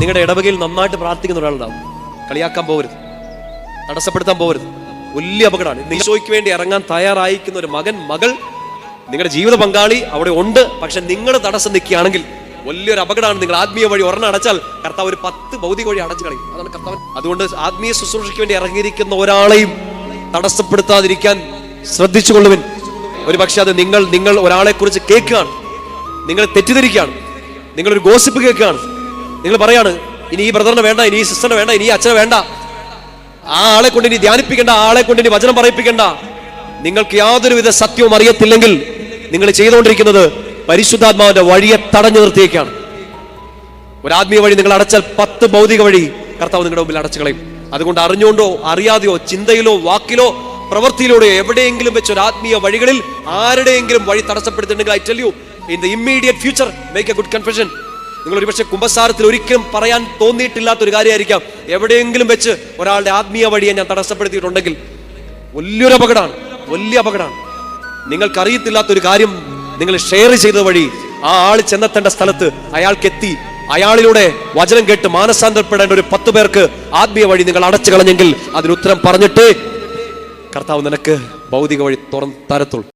നിങ്ങളുടെ ഇടവകയിൽ നന്നായിട്ട് പ്രാർത്ഥിക്കുന്ന ഒരാളുണ്ടാവും. കളിയാക്കാൻ പോകരുത്, തടസ്സപ്പെടുത്താൻ പോകരുത്. വലിയ അപകടമാണ്. ഈശോയ്ക്ക് വേണ്ടി ഇറങ്ങാൻ തയ്യാറായിരിക്കുന്ന ഒരു മകൻ, മകൾ, നിങ്ങളുടെ ജീവിത പങ്കാളി അവിടെ ഉണ്ട്. പക്ഷെ നിങ്ങൾ തടസ്സം നിൽക്കുകയാണെങ്കിൽ വലിയൊരു അപകടമാണ്. നിങ്ങൾ ആത്മീയ വഴി ഒരെണ്ണം അടച്ചാൽ കർത്താവ് ഒരു 10 ഭൗതിക വഴി അടച്ചു കളയും. അതാണ് കർത്താവ്. അതുകൊണ്ട് ആത്മീയ ശുശ്രൂഷയ്ക്ക് വേണ്ടി ഇറങ്ങിയിരിക്കുന്ന ഒരാളെയും തടസ്സപ്പെടുത്താതിരിക്കാൻ ശ്രദ്ധിച്ചുകൊള്ളുവിൻ. ഒരു പക്ഷെ അത് നിങ്ങൾ ഒരാളെ കുറിച്ച് കേൾക്കുകയാണ്, നിങ്ങൾ തെറ്റിദ്ധരിക്കുകയാണ്, നിങ്ങളൊരു ഗോസിപ്പ് കേൾക്കുകയാണ്, നിങ്ങൾ പറയാണ് ഇനി ഈ ബ്രദറിനെ വേണ്ട, ഇനി ഈ സിസ്റ്ററിനെ വേണ്ട, ഇനി ഈ അച്ഛനെ വേണ്ട, ആ ആളെ കൊണ്ട് ഇനി ധ്യാനിപ്പിക്കേണ്ട, ആ ആളെ കൊണ്ട് ഇനി വചനം പറയിപ്പിക്കേണ്ട. നിങ്ങൾക്ക് യാതൊരുവിധ സത്യവും അറിയത്തില്ലെങ്കിൽ നിങ്ങൾ ചെയ്തുകൊണ്ടിരിക്കുന്നത് പരിശുദ്ധാത്മാവിന്റെ വഴിയെ തടഞ്ഞു നിർത്തിയേക്കാണ്. ഒരു ആത്മീയ വഴി നിങ്ങൾ അടച്ചാൽ 10 ഭൗതിക വഴി കർത്താവ് നിങ്ങളുടെ മുമ്പിൽ അടച്ചു കളയും. അതുകൊണ്ട് അറിഞ്ഞുകൊണ്ടോ അറിയാതെയോ ചിന്തയിലോ വാക്കിലോ പ്രവൃത്തിയിലൂടെ എവിടെയെങ്കിലും വെച്ച് ഒരു ആത്മീയ വഴികളിൽ ആരുടെയെങ്കിലും വഴി തടസ്സപ്പെടുത്തിയിട്ടുണ്ടെങ്കിൽ I tell you in the immediate future make a good confession. നിങ്ങൾ ഒരുപക്ഷെ കുമ്പസാരത്തിൽ ഒരിക്കലും പറയാൻ തോന്നിയിട്ടില്ലാത്തൊരു കാര്യമായിരിക്കാം. എവിടെയെങ്കിലും വെച്ച് ഒരാളുടെ ആത്മീയ വഴിയെ ഞാൻ തടസ്സപ്പെടുത്തിയിട്ടുണ്ടെങ്കിൽ വലിയൊരു അപകടമാണ്, വലിയ അപകടമാണ്. നിങ്ങൾക്കറിയത്തില്ലാത്തൊരു കാര്യം നിങ്ങൾ ഷെയർ ചെയ്ത വഴി ആ ആൾ ചെന്നെത്തേണ്ട സ്ഥലത്ത് അയാൾക്കെത്തി അയാളിലൂടെ വചനം കേട്ട് മാനസാന്തരപ്പെടേണ്ട ഒരു 10 പേർക്ക് ആത്മീയ വഴി നിങ്ങൾ അടച്ചു കളഞ്ഞെങ്കിൽ അതിനുത്തരം പറഞ്ഞിട്ട് കർത്താവ് നിനക്ക് ഭൗതിക വഴി തുറന്നു തരത്തുള്ളൂ.